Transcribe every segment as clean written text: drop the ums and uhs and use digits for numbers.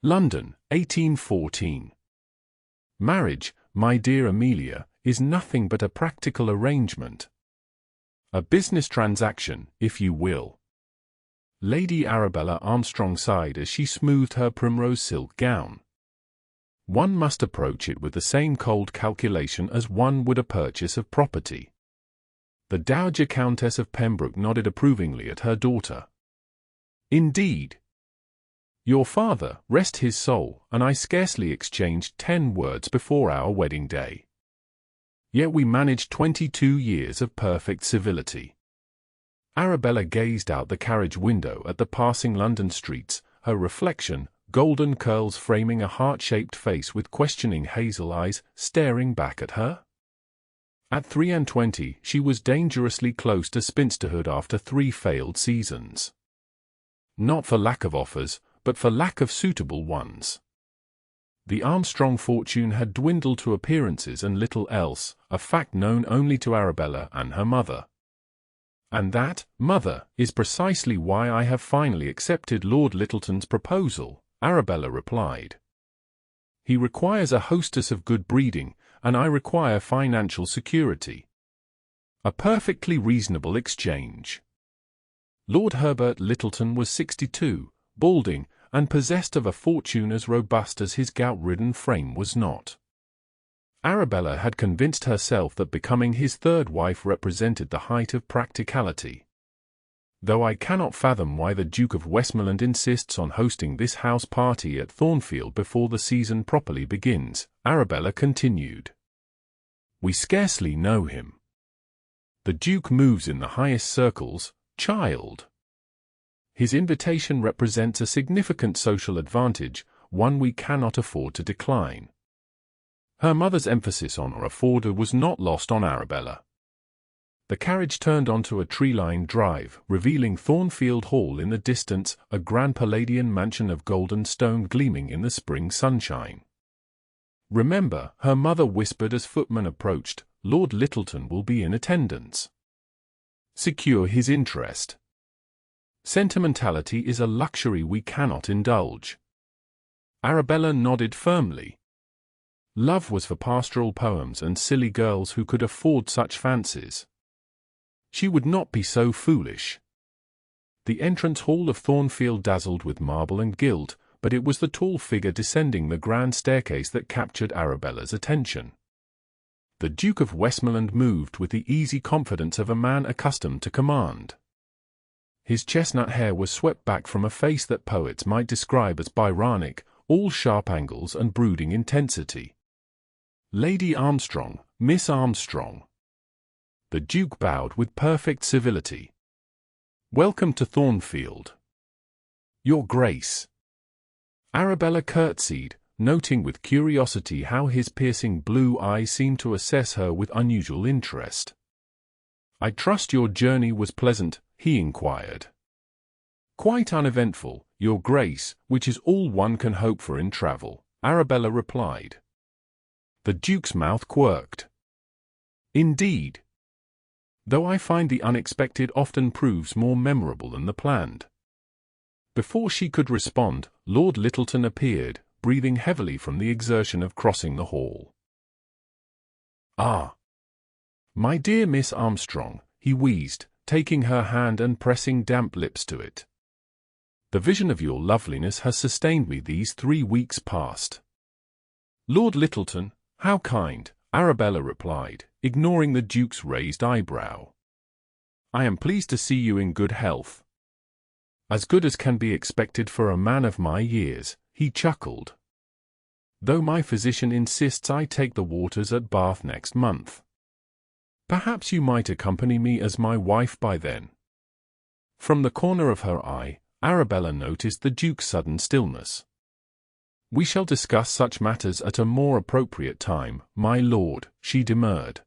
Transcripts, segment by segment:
London, 1814. Marriage, my dear Amelia, is nothing but a practical arrangement. A business transaction, if you will. Lady Arabella Armstrong sighed as she smoothed her primrose silk gown. One must approach it with the same cold calculation as one would a purchase of property. The Dowager Countess of Pembroke nodded approvingly at her daughter. Indeed. Your father, rest his soul, and I scarcely exchanged 10 words before our wedding day. Yet we managed 22 years of perfect civility. Arabella gazed out the carriage window at the passing London streets, her reflection, golden curls framing a heart-shaped face with questioning hazel eyes, staring back at her. At 23, she was dangerously close to spinsterhood after 3 failed seasons. Not for lack of offers, but for lack of suitable ones. The Armstrong fortune had dwindled to appearances and little else, a fact known only to Arabella and her mother. And that, mother, is precisely why I have finally accepted Lord Littleton's proposal, Arabella replied. He requires a hostess of good breeding, and I require financial security. A perfectly reasonable exchange. Lord Herbert Littleton was 62, balding, and possessed of a fortune as robust as his gout-ridden frame was not. Arabella had convinced herself that becoming his third wife represented the height of practicality. Though I cannot fathom why the Duke of Westmoreland insists on hosting this house party at Thornfield before the season properly begins, Arabella continued. We scarcely know him. The Duke moves in the highest circles, child. His invitation represents a significant social advantage, one we cannot afford to decline. Her mother's emphasis on afford was not lost on Arabella. The carriage turned onto a tree-lined drive, revealing Thornfield Hall in the distance, a grand Palladian mansion of golden stone gleaming in the spring sunshine. Remember, her mother whispered as footmen approached, Lord Littleton will be in attendance. Secure his interest. Sentimentality is a luxury we cannot indulge. Arabella nodded firmly. Love was for pastoral poems and silly girls who could afford such fancies. She would not be so foolish. The entrance hall of Thornfield dazzled with marble and gilt, but it was the tall figure descending the grand staircase that captured Arabella's attention. The Duke of Westmoreland moved with the easy confidence of a man accustomed to command. His chestnut hair was swept back from a face that poets might describe as Byronic, all sharp angles and brooding intensity. Lady Armstrong, Miss Armstrong. The Duke bowed with perfect civility. Welcome to Thornfield. Your Grace. Arabella curtsied, noting with curiosity how his piercing blue eyes seemed to assess her with unusual interest. I trust your journey was pleasant, he inquired. Quite uneventful, Your Grace, which is all one can hope for in travel, Arabella replied. The Duke's mouth quirked. Indeed. Though I find the unexpected often proves more memorable than the planned. Before she could respond, Lord Littleton appeared, breathing heavily from the exertion of crossing the hall. Ah! My dear Miss Armstrong, he wheezed, taking her hand and pressing damp lips to it. The vision of your loveliness has sustained me these 3 weeks past. Lord Littleton, how kind, Arabella replied, ignoring the Duke's raised eyebrow. I am pleased to see you in good health. As good as can be expected for a man of my years, he chuckled. Though my physician insists I take the waters at Bath next month. Perhaps you might accompany me as my wife by then. From the corner of her eye, Arabella noticed the Duke's sudden stillness. We shall discuss such matters at a more appropriate time, my lord, she demurred.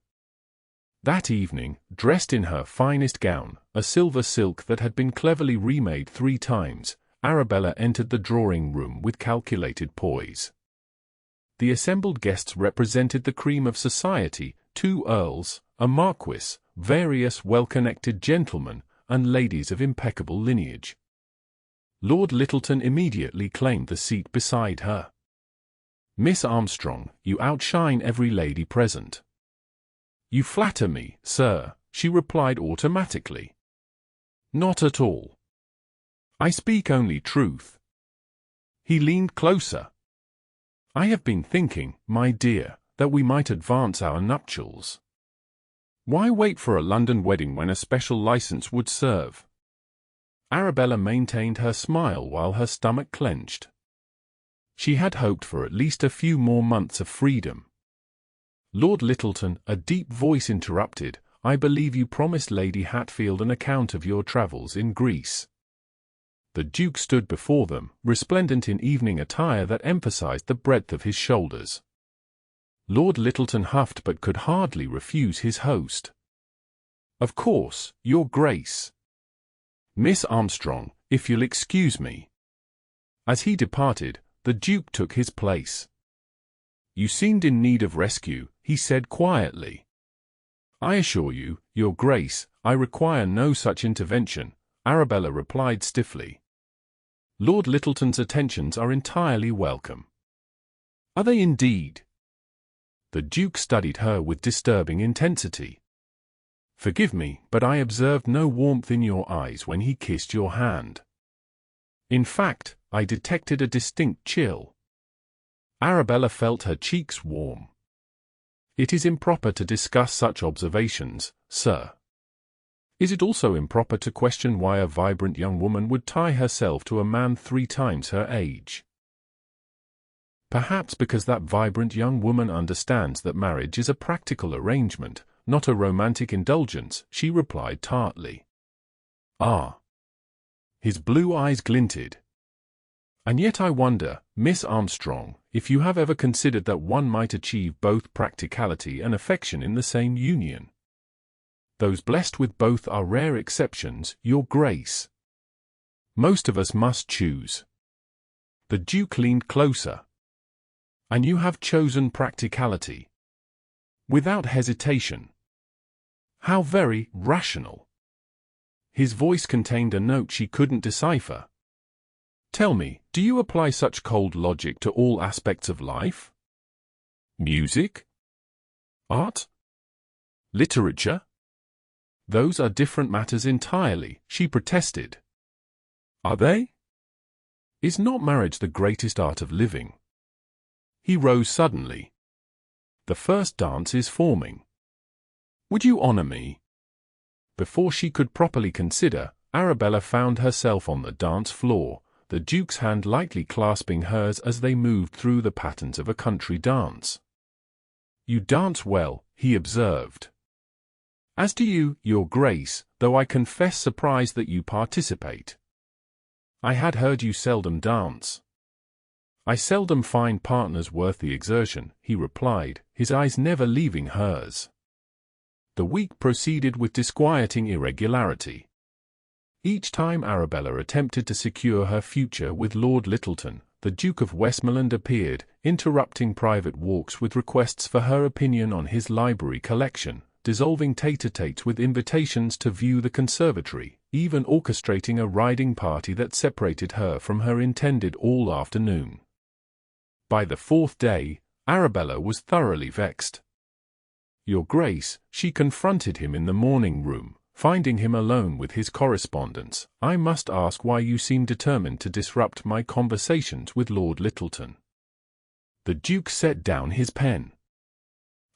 That evening, dressed in her finest gown, a silver silk that had been cleverly remade 3 times, Arabella entered the drawing-room with calculated poise. The assembled guests represented the cream of society, 2 earls, a marquis, various well-connected gentlemen, and ladies of impeccable lineage. Lord Littleton immediately claimed the seat beside her. "Miss Armstrong, you outshine every lady present." "You flatter me, sir," she replied automatically. "Not at all. I speak only truth." He leaned closer. "I have been thinking, my dear, that we might advance our nuptials. Why wait for a London wedding when a special license would serve?" Arabella maintained her smile while her stomach clenched. She had hoped for at least a few more months of freedom. Lord Littleton, a deep voice interrupted, "I believe you promised Lady Hatfield an account of your travels in Greece." The Duke stood before them, resplendent in evening attire that emphasized the breadth of his shoulders. Lord Littleton huffed but could hardly refuse his host. "Of course, Your Grace. Miss Armstrong, if you'll excuse me." As he departed, the Duke took his place. "You seemed in need of rescue," he said quietly. "I assure you, Your Grace, I require no such intervention," Arabella replied stiffly. "Lord Littleton's attentions are entirely welcome." "Are they indeed?" The Duke studied her with disturbing intensity. "Forgive me, but I observed no warmth in your eyes when he kissed your hand. In fact, I detected a distinct chill." Arabella felt her cheeks warm. "It is improper to discuss such observations, sir." "Is it also improper to question why a vibrant young woman would tie herself to a man 3 times her age?" "Perhaps because that vibrant young woman understands that marriage is a practical arrangement, not a romantic indulgence," she replied tartly. "Ah." His blue eyes glinted. "And yet I wonder, Miss Armstrong, if you have ever considered that one might achieve both practicality and affection in the same union. Those blessed with both are rare exceptions, Your Grace. Most of us must choose." The Duke leaned closer. "And you have chosen practicality?" "Without hesitation." "How very rational." His voice contained a note she couldn't decipher. "Tell me, do you apply such cold logic to all aspects of life? Music? Art? Literature? Those are different matters entirely," she protested. "Are they? Is not marriage the greatest art of living?" He rose suddenly. "The first dance is forming. Would you honor me?" Before she could properly consider, Arabella found herself on the dance floor, the Duke's hand lightly clasping hers as they moved through the patterns of a country dance. "You dance well," he observed. "As do you, Your Grace, though I confess surprised that you participate. I had heard you seldom dance." "I seldom find partners worth the exertion," he replied, his eyes never leaving hers. The week proceeded with disquieting irregularity. Each time Arabella attempted to secure her future with Lord Littleton, the Duke of Westmoreland appeared, interrupting private walks with requests for her opinion on his library collection, dissolving tete-a-tetes with invitations to view the conservatory, even orchestrating a riding party that separated her from her intended all afternoon. By the 4th day, Arabella was thoroughly vexed. "Your Grace," she confronted him in the morning room, finding him alone with his correspondence, "I must ask why you seem determined to disrupt my conversations with Lord Littleton." The Duke set down his pen.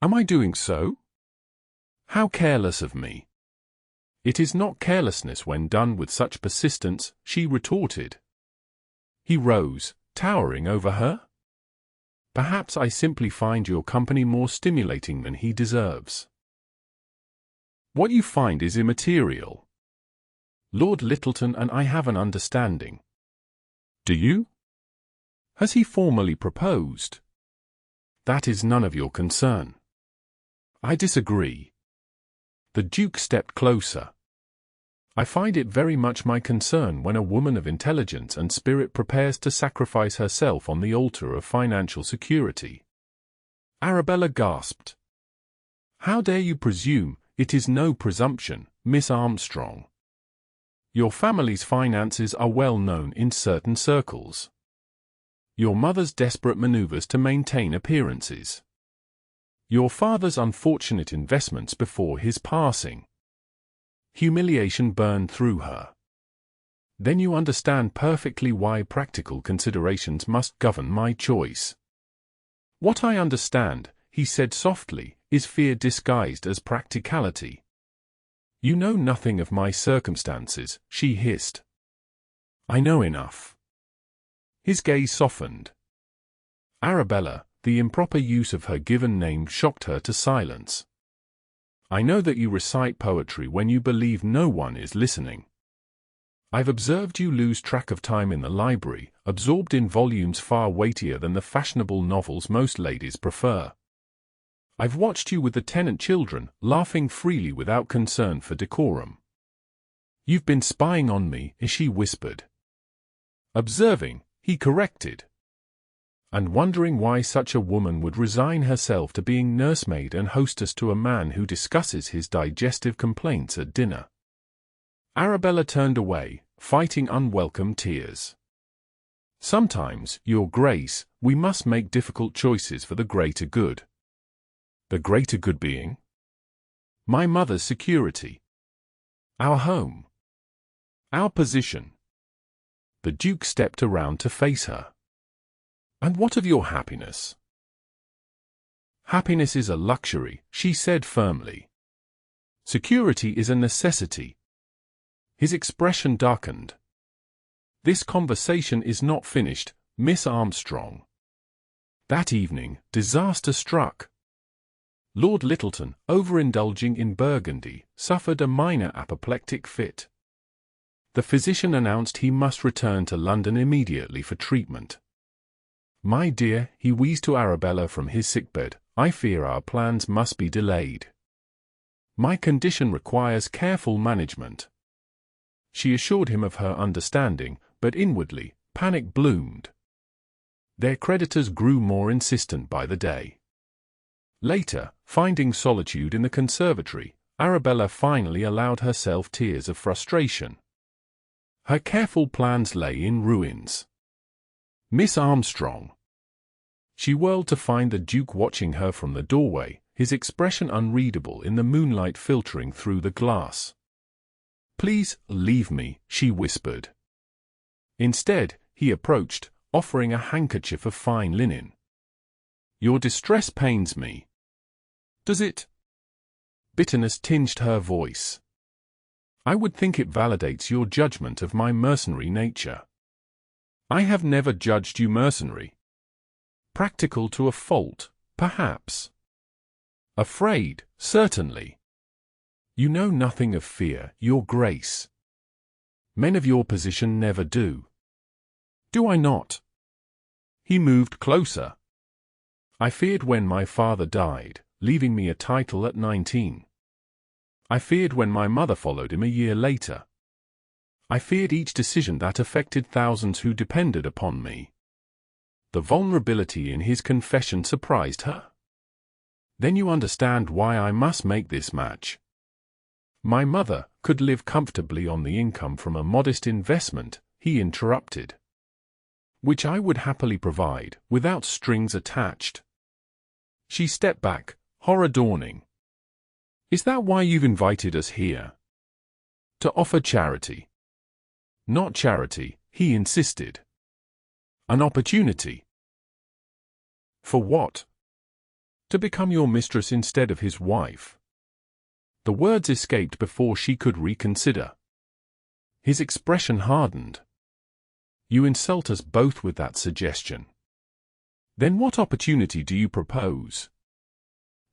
"Am I doing so? How careless of me." "It is not carelessness when done with such persistence," she retorted. He rose, towering over her. "Perhaps I simply find your company more stimulating than he deserves." "What you find is immaterial. Lord Littleton and I have an understanding." "Do you? Has he formally proposed?" "That is none of your concern." "I disagree." The Duke stepped closer. "I find it very much my concern when a woman of intelligence and spirit prepares to sacrifice herself on the altar of financial security." Arabella gasped. "How dare you presume? It is no presumption, Miss Armstrong. Your family's finances are well known in certain circles. Your mother's desperate maneuvers to maintain appearances. Your father's unfortunate investments before his passing. Humiliation burned through her. Then you understand perfectly why practical considerations must govern my choice. What I understand, he said softly, is fear disguised as practicality. You know nothing of my circumstances, she hissed. I know enough. His gaze softened. Arabella, the improper use of her given name shocked her to silence. I know that you recite poetry when you believe no one is listening. I've observed you lose track of time in the library, absorbed in volumes far weightier than the fashionable novels most ladies prefer. I've watched you with the tenant children, laughing freely without concern for decorum. You've been spying on me, she whispered. Observing, he corrected. And wondering why such a woman would resign herself to being nursemaid and hostess to a man who discusses his digestive complaints at dinner. Arabella turned away, fighting unwelcome tears. Sometimes, Your Grace, we must make difficult choices for the greater good. The greater good being? My mother's security. Our home. Our position. The Duke stepped around to face her. And what of your happiness? Happiness is a luxury, she said firmly. Security is a necessity. His expression darkened. This conversation is not finished, Miss Armstrong. That evening, disaster struck. Lord Littleton, overindulging in Burgundy, suffered a minor apoplectic fit. The physician announced he must return to London immediately for treatment. My dear, he wheezed to Arabella from his sickbed, I fear our plans must be delayed. My condition requires careful management. She assured him of her understanding, but inwardly, panic bloomed. Their creditors grew more insistent by the day. Later, finding solitude in the conservatory, Arabella finally allowed herself tears of frustration. Her careful plans lay in ruins. Miss Armstrong. She whirled to find the Duke watching her from the doorway, his expression unreadable in the moonlight filtering through the glass. Please, leave me, she whispered. Instead, he approached, offering a handkerchief of fine linen. Your distress pains me. Does it? Bitterness tinged her voice. I would think it validates your judgment of my mercenary nature. I have never judged you mercenary. Practical to a fault, perhaps. Afraid, certainly. You know nothing of fear, Your Grace. Men of your position never do. Do I not? He moved closer. I feared when my father died, leaving me a title at 19. I feared when my mother followed him a year later. I feared each decision that affected thousands who depended upon me. The vulnerability in his confession surprised her. Then you understand why I must make this match. My mother could live comfortably on the income from a modest investment, he interrupted. Which I would happily provide, without strings attached. She stepped back, horror dawning. Is that why you've invited us here? To offer charity. Not charity, he insisted. An opportunity. For what? To become your mistress instead of his wife. The words escaped before she could reconsider. His expression hardened. You insult us both with that suggestion. Then what opportunity do you propose?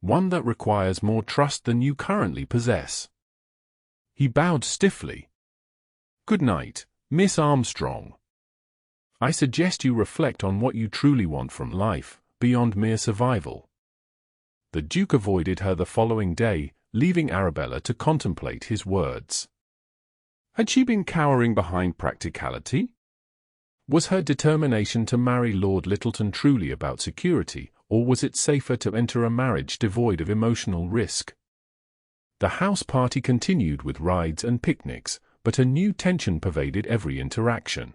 One that requires more trust than you currently possess. He bowed stiffly. Good night, Miss Armstrong. I suggest you reflect on what you truly want from life, beyond mere survival. The Duke avoided her the following day, leaving Arabella to contemplate his words. Had she been cowering behind practicality? Was her determination to marry Lord Littleton truly about security, or was it safer to enter a marriage devoid of emotional risk? The house party continued with rides and picnics, but a new tension pervaded every interaction.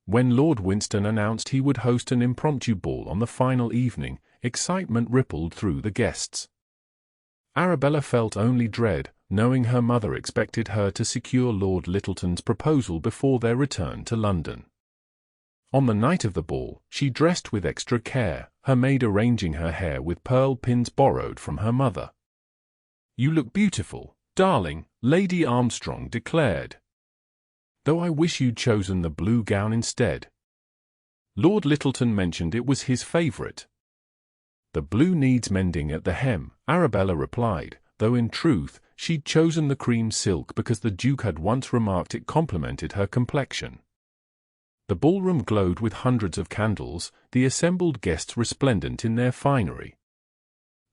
When Lord Winston announced he would host an impromptu ball on the final evening, excitement rippled through the guests. Arabella felt only dread, knowing her mother expected her to secure Lord Littleton's proposal before their return to London. On the night of the ball, she dressed with extra care, her maid arranging her hair with pearl pins borrowed from her mother. "You look beautiful, darling," Lady Armstrong declared. "Though I wish you'd chosen the blue gown instead." Lord Littleton mentioned it was his favourite. "The blue needs mending at the hem," Arabella replied, though in truth, she'd chosen the cream silk because the Duke had once remarked it complemented her complexion. The ballroom glowed with hundreds of candles, the assembled guests resplendent in their finery.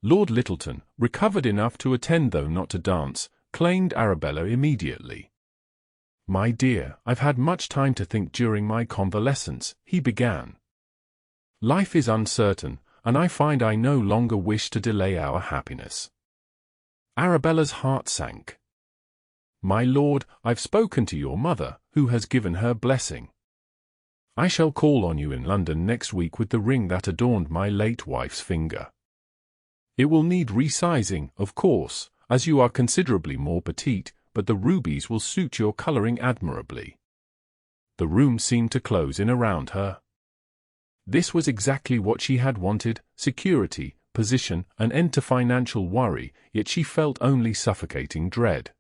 Lord Littleton, recovered enough to attend though not to dance, claimed Arabella immediately. "My dear, I've had much time to think during my convalescence," he began. "Life is uncertain, and I find I no longer wish to delay our happiness." Arabella's heart sank. "My lord, I've spoken to your mother, who has given her blessing. I shall call on you in London next week with the ring that adorned my late wife's finger. It will need resizing, of course, as you are considerably more petite, but the rubies will suit your colouring admirably." The room seemed to close in around her. This was exactly what she had wanted: security, position, an end to financial worry, yet she felt only suffocating dread.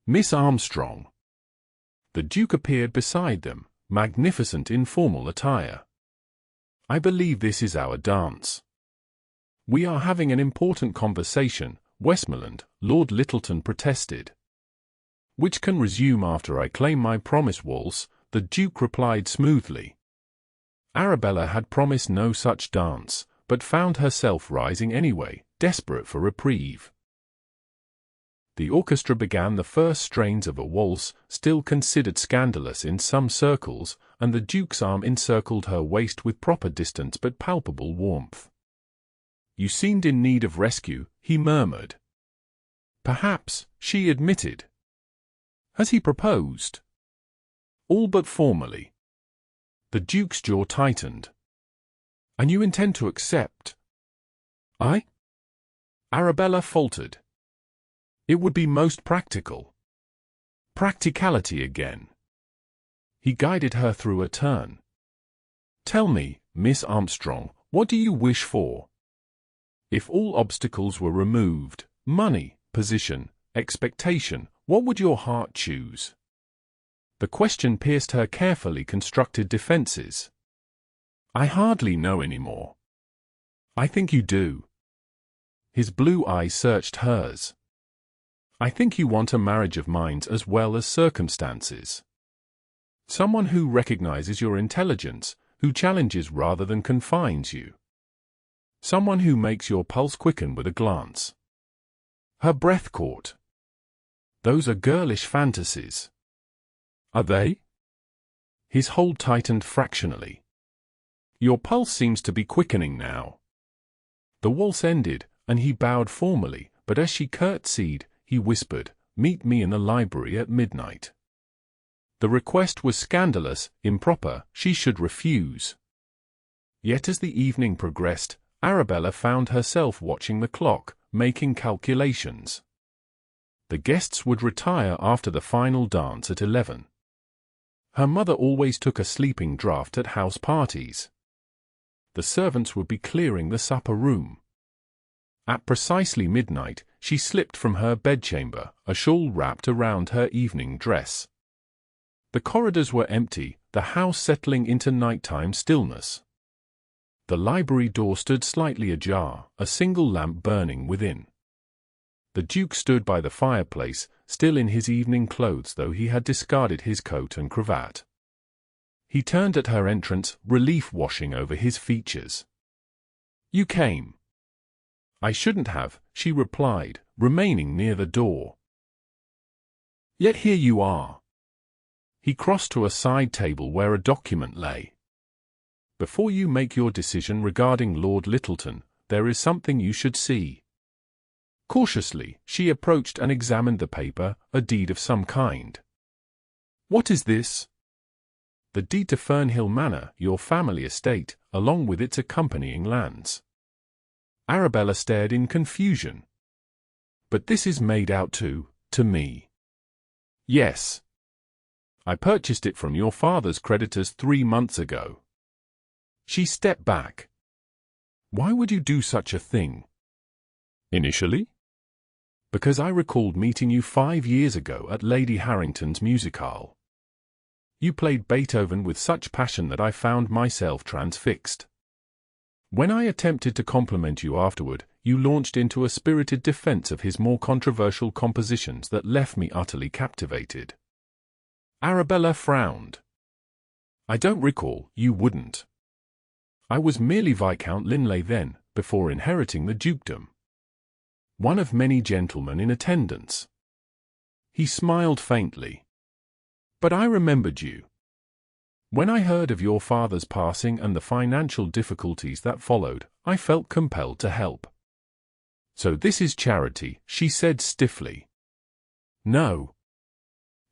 "Miss Armstrong." The Duke appeared beside them, magnificent in formal attire. "I believe this is our dance." "We are having an important conversation, Westmoreland," Lord Littleton protested. "Which can resume after I claim my promise waltz," the Duke replied smoothly. Arabella had promised no such dance, but found herself rising anyway, desperate for reprieve. The orchestra began the first strains of a waltz, still considered scandalous in some circles, and the Duke's arm encircled her waist with proper distance but palpable warmth. "You seemed in need of rescue," he murmured. "Perhaps," she admitted. "Has he proposed?" "All but formally." The Duke's jaw tightened. "And you intend to accept?" "I?" Arabella faltered. "It would be most practical." Practicality again. He guided her through a turn. "Tell me, Miss Armstrong, what do you wish for? If all obstacles were removed, money, position, expectation, what would your heart choose?" The question pierced her carefully constructed defenses. "I hardly know anymore." "I think you do." His blue eyes searched hers. "I think you want a marriage of minds as well as circumstances. Someone who recognizes your intelligence, who challenges rather than confines you. Someone who makes your pulse quicken with a glance." Her breath caught. "Those are girlish fantasies." "Are they?" His hold tightened fractionally. "Your pulse seems to be quickening now." The waltz ended, and he bowed formally, but as she curtsied, he whispered, "Meet me in the library at midnight." The request was scandalous, improper, she should refuse. Yet as the evening progressed, Arabella found herself watching the clock, making calculations. The guests would retire after the final dance at 11. Her mother always took a sleeping draught at house parties. The servants would be clearing the supper room. At precisely midnight, she slipped from her bedchamber, a shawl wrapped around her evening dress. The corridors were empty, the house settling into nighttime stillness. The library door stood slightly ajar, a single lamp burning within. The Duke stood by the fireplace, still in his evening clothes though he had discarded his coat and cravat. He turned at her entrance, relief washing over his features. "You came." "I shouldn't have," she replied, remaining near the door. "Yet here you are." He crossed to a side table where a document lay. "Before you make your decision regarding Lord Littleton, there is something you should see." Cautiously, she approached and examined the paper, a deed of some kind. "What is this?" "The deed to Fernhill Manor, your family estate, along with its accompanying lands." Arabella stared in confusion. "But this is made out to me." "Yes. I purchased it from your father's creditors 3 months ago." She stepped back. "Why would you do such a thing?" "Initially?" "Because I recalled meeting you 5 years ago at Lady Harrington's musicale. You played Beethoven with such passion that I found myself transfixed. When I attempted to compliment you afterward, you launched into a spirited defense of his more controversial compositions that left me utterly captivated." Arabella frowned. "I don't recall, you wouldn't. I was merely Viscount Linley then, before inheriting the dukedom. One of many gentlemen in attendance." He smiled faintly. "But I remembered you. When I heard of your father's passing and the financial difficulties that followed, I felt compelled to help." "So this is charity," she said stiffly. "No.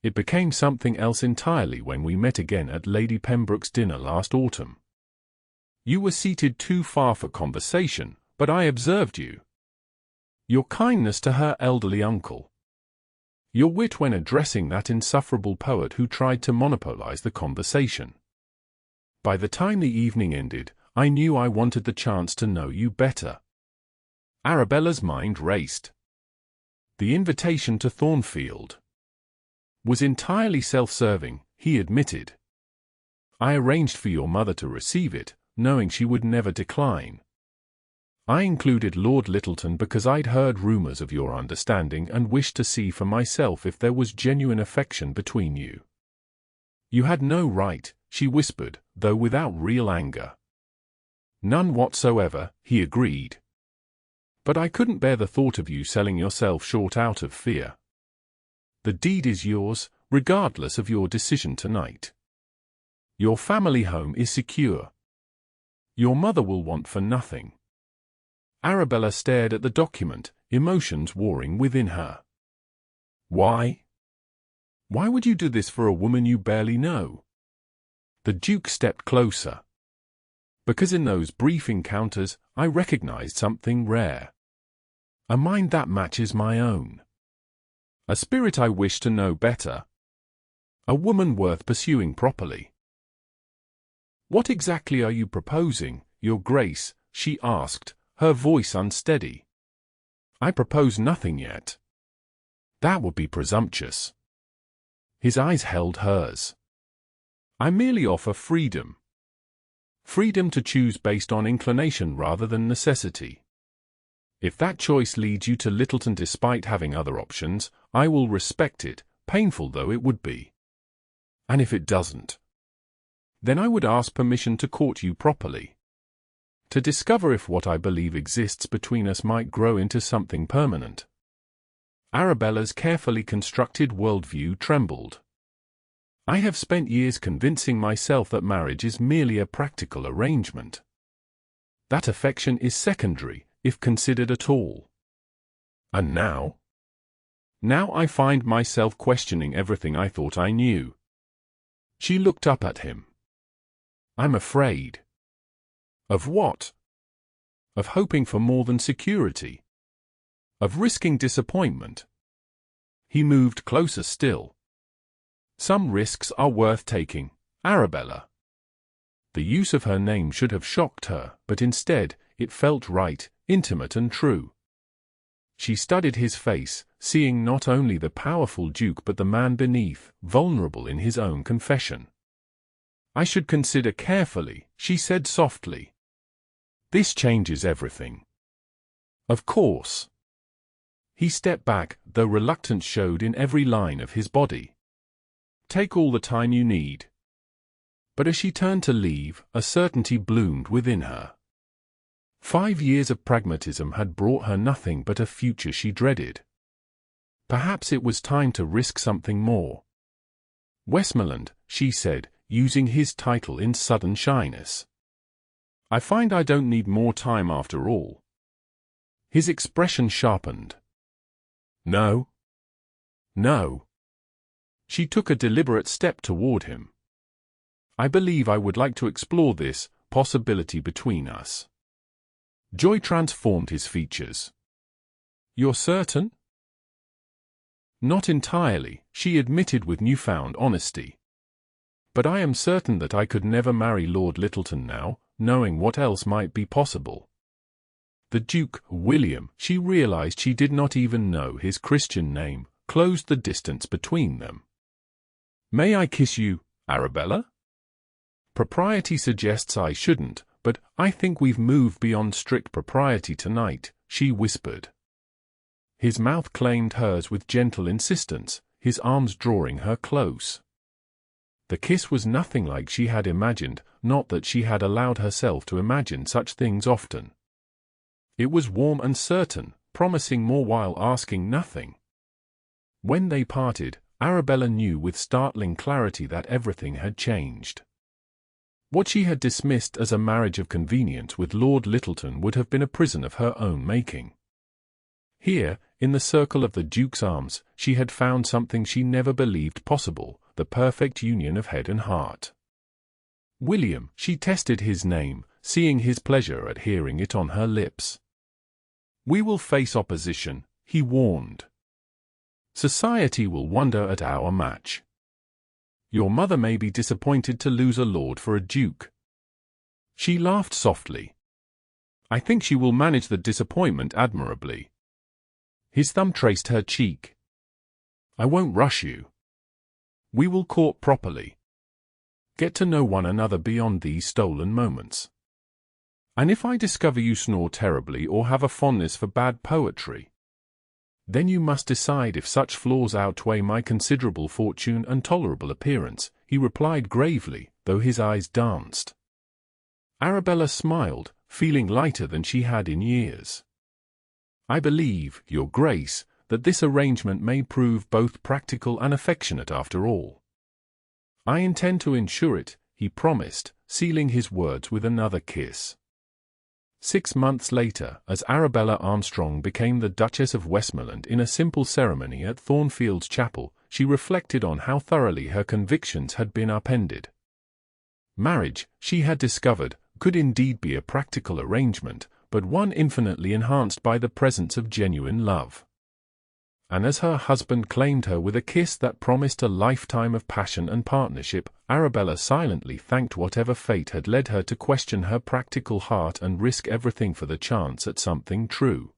It became something else entirely when we met again at Lady Pembroke's dinner last autumn. You were seated too far for conversation, but I observed you. Your kindness to her elderly uncle. Your wit when addressing that insufferable poet who tried to monopolize the conversation. By the time the evening ended, I knew I wanted the chance to know you better." Arabella's mind raced. The invitation to Thornfield was entirely self-serving, he admitted. "I arranged for your mother to receive it, knowing she would never decline. I included Lord Littleton because I'd heard rumors of your understanding and wished to see for myself if there was genuine affection between you." "You had no right," she whispered, though without real anger. "None whatsoever," he agreed. "But I couldn't bear the thought of you selling yourself short out of fear. The deed is yours, regardless of your decision tonight. Your family home is secure. Your mother will want for nothing." Arabella stared at the document, emotions warring within her. "Why? Why would you do this for a woman you barely know?" The Duke stepped closer. "Because in those brief encounters, I recognized something rare. A mind that matches my own. A spirit I wish to know better. A woman worth pursuing properly." "What exactly are you proposing, Your Grace?" she asked, her voice unsteady. "I propose nothing yet." "That would be presumptuous." His eyes held hers. "I merely offer freedom. Freedom to choose based on inclination rather than necessity. If that choice leads you to Littleton despite having other options, I will respect it, painful though it would be. And if it doesn't, then I would ask permission to court you properly. To discover if what I believe exists between us might grow into something permanent." Arabella's carefully constructed worldview trembled. "I have spent years convincing myself that marriage is merely a practical arrangement. That affection is secondary, if considered at all. And now? Now I find myself questioning everything I thought I knew." She looked up at him. "I'm afraid." "Of what?" "Of hoping for more than security. Of risking disappointment." He moved closer still. "Some risks are worth taking, Arabella." The use of her name should have shocked her, but instead, it felt right, intimate and true. She studied his face, seeing not only the powerful Duke but the man beneath, vulnerable in his own confession. "I should consider carefully," she said softly. "This changes everything." "Of course." He stepped back, though reluctance showed in every line of his body. "Take all the time you need." But as she turned to leave, a certainty bloomed within her. 5 years of pragmatism had brought her nothing but a future she dreaded. Perhaps it was time to risk something more. "Westmoreland," she said, using his title in sudden shyness. "I find I don't need more time after all." His expression sharpened. No. No. She took a deliberate step toward him. I believe I would like to explore this possibility between us. Joy transformed his features. You're certain? Not entirely, she admitted with newfound honesty. But I am certain that I could never marry Lord Littleton now, knowing what else might be possible. The Duke, William, she realized she did not even know his Christian name, closed the distance between them. May I kiss you, Arabella? Propriety suggests I shouldn't, but I think we've moved beyond strict propriety tonight, she whispered. His mouth claimed hers with gentle insistence, his arms drawing her close. The kiss was nothing like she had imagined, not that she had allowed herself to imagine such things often. It was warm and certain, promising more while asking nothing. When they parted, Arabella knew with startling clarity that everything had changed. What she had dismissed as a marriage of convenience with Lord Littleton would have been a prison of her own making. Here, in the circle of the Duke's arms, she had found something she never believed possible, the perfect union of head and heart. William, she tested his name, seeing his pleasure at hearing it on her lips. We will face opposition, he warned. Society will wonder at our match. Your mother may be disappointed to lose a lord for a duke. She laughed softly. I think she will manage the disappointment admirably. His thumb traced her cheek. I won't rush you. We will court properly. Get to know one another beyond these stolen moments. And if I discover you snore terribly or have a fondness for bad poetry, then you must decide if such flaws outweigh my considerable fortune and tolerable appearance, he replied gravely, though his eyes danced. Arabella smiled, feeling lighter than she had in years. I believe, Your Grace, that this arrangement may prove both practical and affectionate after all. I intend to ensure it, he promised, sealing his words with another kiss. 6 months later, as Arabella Armstrong became the Duchess of Westmoreland in a simple ceremony at Thornfields Chapel, she reflected on how thoroughly her convictions had been upended. Marriage, she had discovered, could indeed be a practical arrangement, but one infinitely enhanced by the presence of genuine love. And as her husband claimed her with a kiss that promised a lifetime of passion and partnership, Arabella silently thanked whatever fate had led her to question her practical heart and risk everything for the chance at something true.